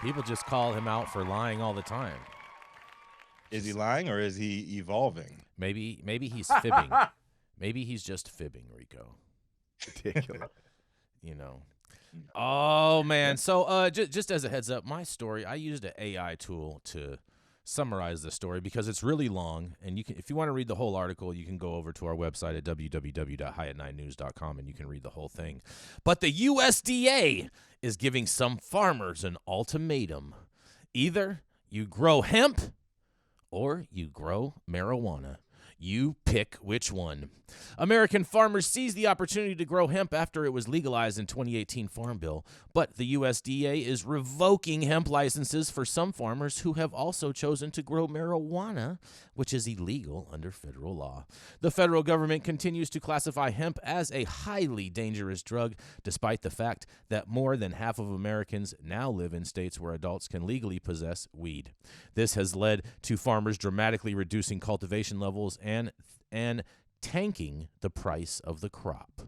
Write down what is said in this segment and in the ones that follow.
People just call him out for lying all the time. Is he lying or is he evolving? Maybe he's fibbing. Maybe he's just fibbing, Rico. Ridiculous. You know. Oh man. So just as a heads up, my story, I used an AI tool to summarize the story because it's really long, and you can, if you want to read the whole article, you can go over to our website at www.highat9news.com and you can read the whole thing. But the USDA is giving some farmers an ultimatum. Either you grow hemp or you grow marijuana. You pick which one. American farmers seized the opportunity to grow hemp after it was legalized in 2018 Farm Bill, but the USDA is revoking hemp licenses for some farmers who have also chosen to grow marijuana, which is illegal under federal law. The federal government continues to classify hemp as a highly dangerous drug, despite the fact that more than half of Americans now live in states where adults can legally possess weed. This has led to farmers dramatically reducing cultivation levels and tanking the price of the crop.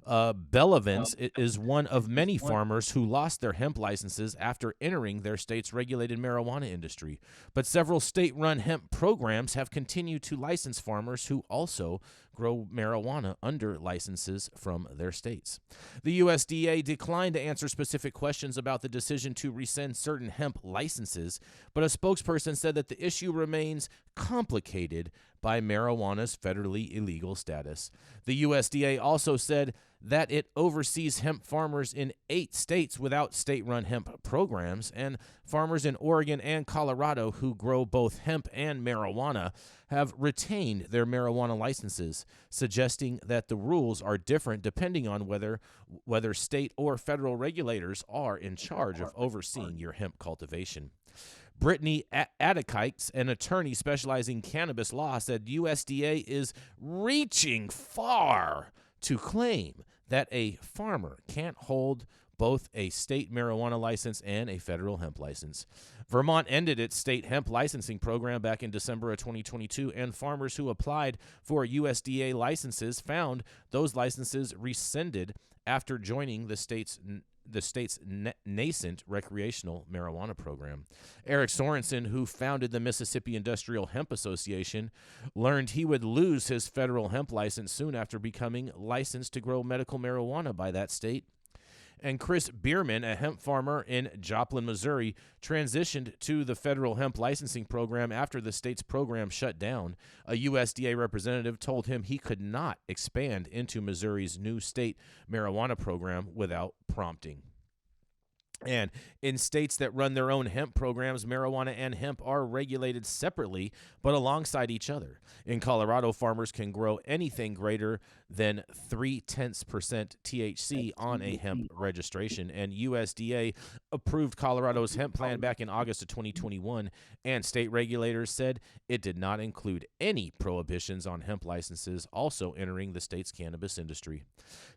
Bellavance is one of many farmers who lost their hemp licenses after entering their state's regulated marijuana industry. But several state-run hemp programs have continued to license farmers who also grow marijuana under licenses from their states. The USDA declined to answer specific questions about the decision to rescind certain hemp licenses, but a spokesperson said that the issue remains complicated by marijuana's federally illegal status. The USDA also said that it oversees hemp farmers in 8 states without state-run hemp programs, and farmers in Oregon and Colorado who grow both hemp and marijuana have retained their marijuana licenses, suggesting that the rules are different depending on whether state or federal regulators are in charge of overseeing your hemp cultivation. Brittany Adekikes, an attorney specializing in cannabis law, said USDA is reaching far to claim that a farmer can't hold both a state marijuana license and a federal hemp license. Vermont ended its state hemp licensing program back in December of 2022, and farmers who applied for USDA licenses found those licenses rescinded after joining the state's nascent recreational marijuana program. Eric Sorensen, who founded the Mississippi Industrial Hemp Association, learned he would lose his federal hemp license soon after becoming licensed to grow medical marijuana by that state. And Chris Bierman, a hemp farmer in Joplin, Missouri, transitioned to the federal hemp licensing program after the state's program shut down. A USDA representative told him he could not expand into Missouri's new state marijuana program without prompting. And in states that run their own hemp programs, marijuana and hemp are regulated separately, but alongside each other. In Colorado, farmers can grow anything greater than 0.3% THC on a hemp registration. And USDA approved Colorado's hemp plan back in August of 2021, and state regulators said it did not include any prohibitions on hemp licenses also entering the state's cannabis industry.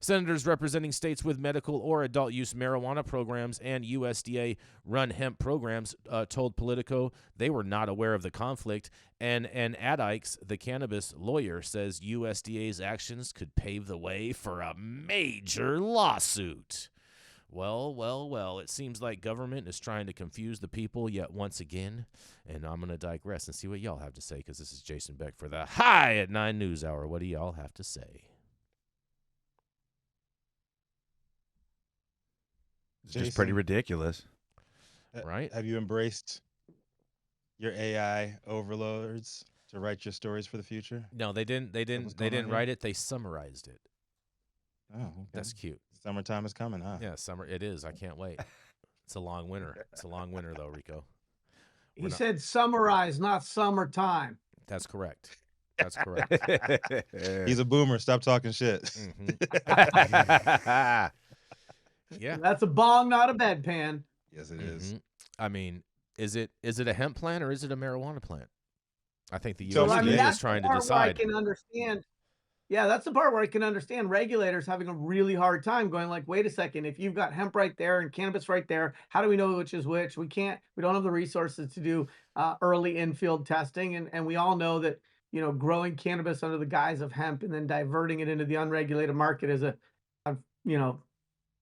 Senators representing states with medical or adult use marijuana programs and USDA-run hemp programs told Politico they were not aware of the conflict, and Adikes, the cannabis lawyer, says USDA's actions could pave the way for a major lawsuit. Well, it seems like government is trying to confuse the people yet once again, and I'm going to digress and see what y'all have to say, because this is Jason Beck for the High at 9 News Hour. What do y'all have to say? It's just pretty ridiculous. Right? Have you embraced your AI overlords to write your stories for the future? No, they didn't. They didn't write it. They summarized it. Oh, okay. That's cute. Summertime is coming, huh? Yeah, summer. It is. I can't wait. It's a long winter. It's a long winter, though, Rico. He said summarize, not summertime. That's correct. That's correct. He's a boomer. Stop talking shit. Mm-hmm. Yeah. That's a bong, not a bedpan. Yes, it is. I mean, is it a hemp plant or is it a marijuana plant? I think the So, USDA is trying to decide. I can understand. Yeah, that's the part where I can understand regulators having a really hard time going like, wait a second, if you've got hemp right there and cannabis right there, how do we know which is which? We don't have the resources to do early infield testing. And we all know that, growing cannabis under the guise of hemp and then diverting it into the unregulated market is a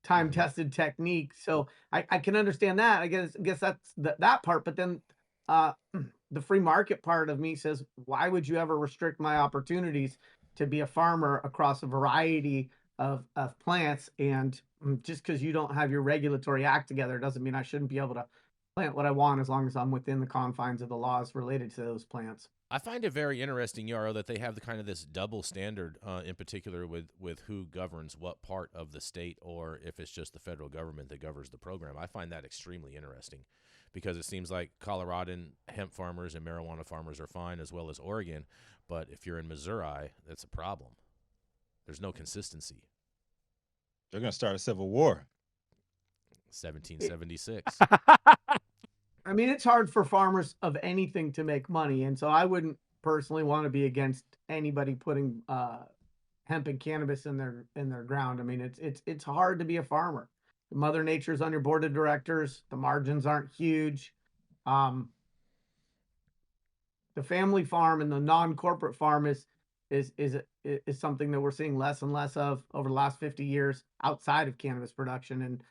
time-tested technique. So I can understand that. I guess that's that part. But then the free market part of me says, why would you ever restrict my opportunities to be a farmer across a variety of plants? And just because you don't have your regulatory act together doesn't mean I shouldn't be able to plant what I want as long as I'm within the confines of the laws related to those plants. I find it very interesting, Yarrow, that they have the kind of this double standard, in particular with who governs what part of the state, or if it's just the federal government that governs the program. I find that extremely interesting, because it seems like Coloradan hemp farmers and marijuana farmers are fine, as well as Oregon. But if you're in Missouri, that's a problem. There's no consistency. They're going to start a civil war. 1776. I mean, it's hard for farmers of anything to make money, and so I wouldn't personally want to be against anybody putting hemp and cannabis in their ground. I mean, it's hard to be a farmer. Mother Nature's on your board of directors. The margins aren't huge. The family farm and the non-corporate farm is something that we're seeing less and less of over the last 50 years outside of cannabis production. And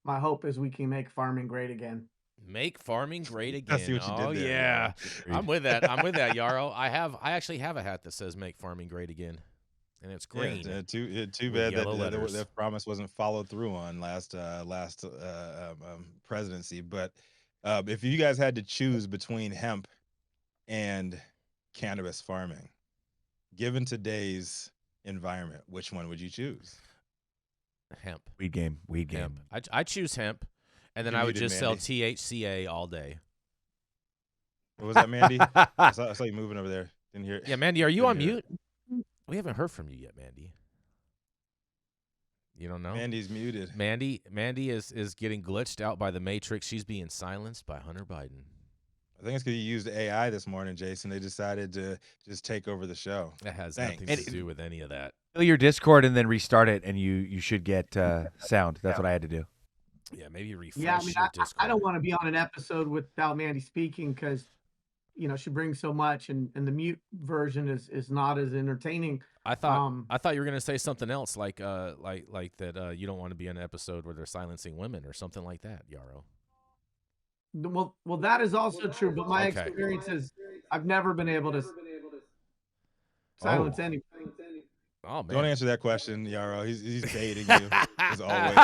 my hope is we can make farming great again. Make farming great again. I see what you did Oh there, yeah, Yarrow. I'm with that. I'm with that, Yarrow. I actually have a hat that says "Make farming great again," and it's green. Yeah, too with bad yellow that letters. that promise wasn't followed through on last presidency. But if you guys had to choose between hemp and cannabis farming, given today's environment, which one would you choose? Hemp. Weed game. Hemp. I choose hemp, and then You're I would muted, just Mandy. sell THCA all day. What was that, Mandy? I saw you moving over there. Didn't hear. Yeah, Mandy, are you Didn't on hear it. mute? We haven't heard from you yet, Mandy. You don't know? Mandy's muted. Mandy is getting glitched out by the Matrix. She's being silenced by Hunter Biden. I think it's because you used AI this morning, Jason. They decided to just take over the show. That has Thanks. nothing to do with any of that. Fill your Discord and then restart it, and you should get sound. That's what I had to do. Yeah, maybe refresh Yeah, I mean, your Discord. I don't want to be on an episode without Mandy speaking because, she brings so much, and the mute version is not as entertaining. I thought you were gonna say something else, like that. You don't want to be on an episode where they're silencing women or something like that, Yarrow. Well, that is also true, but my Okay. experience is I've never been able to silence anybody. Oh man. Don't answer that question, Yarrow. He's baiting you as always.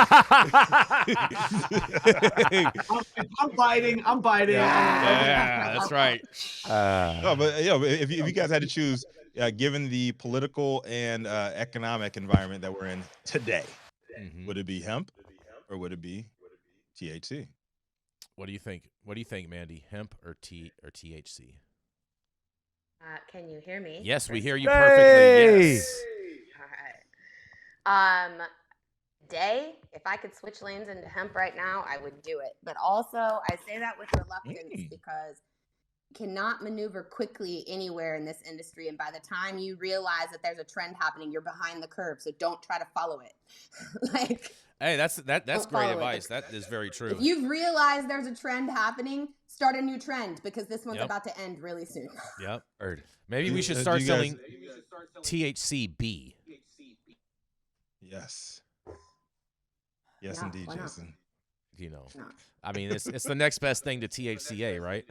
I'm biting. Yeah, that's right. No, but if you guys had to choose, given the political and economic environment that we're in today, Mhm. would it be hemp or would it be THC? What do you think? What do you think, Mandy? Hemp or THC? Can you hear me? Yes, we hear you Hey! perfectly. Yes. All right. If I could switch lanes into hemp right now, I would do it. But also, I say that with reluctance because you cannot maneuver quickly anywhere in this industry. And by the time you realize that there's a trend happening, you're behind the curve. So don't try to follow it. Hey, that's Don't great follow it. advice. That is very true. If you've realized there's a trend happening, start a new trend because this one's Yep. about to end really soon. Yep. Heard. Maybe we should Do start you guys- selling THCB. Yes. Yes, Yeah, indeed, why not? Jason. No. I mean, it's the next best thing to THCA, right?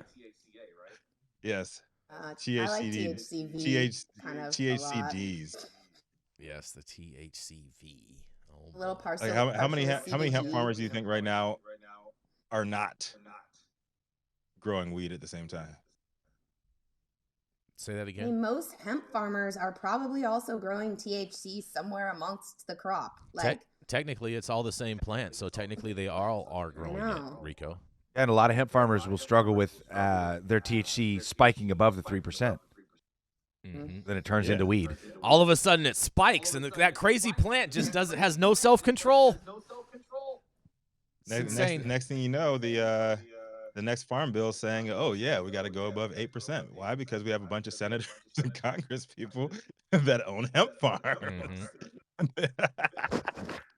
Yes. I like THCD. THCV kind of a lot. THCDs. Yes, the THCV. Oh, A little boy. parcel. Like how many partial hemp CBD. farmers do you think right now are not growing weed at the same time? Say that I again. mean, most hemp farmers are probably also growing THC somewhere amongst the crop. Like, Technically, it's all the same plant, so technically they all are growing it, know. Rico. And a lot of hemp farmers will struggle with their THC spiking above the 3%. hmm Then it turns Yeah. into weed. All of a sudden, it spikes, and that crazy plant just has no self-control. It's insane. Next thing you know, the next farm bill is saying, "Oh yeah, we got to go above 8%." Why? Because we have a bunch of senators and Congress people that own hemp farms.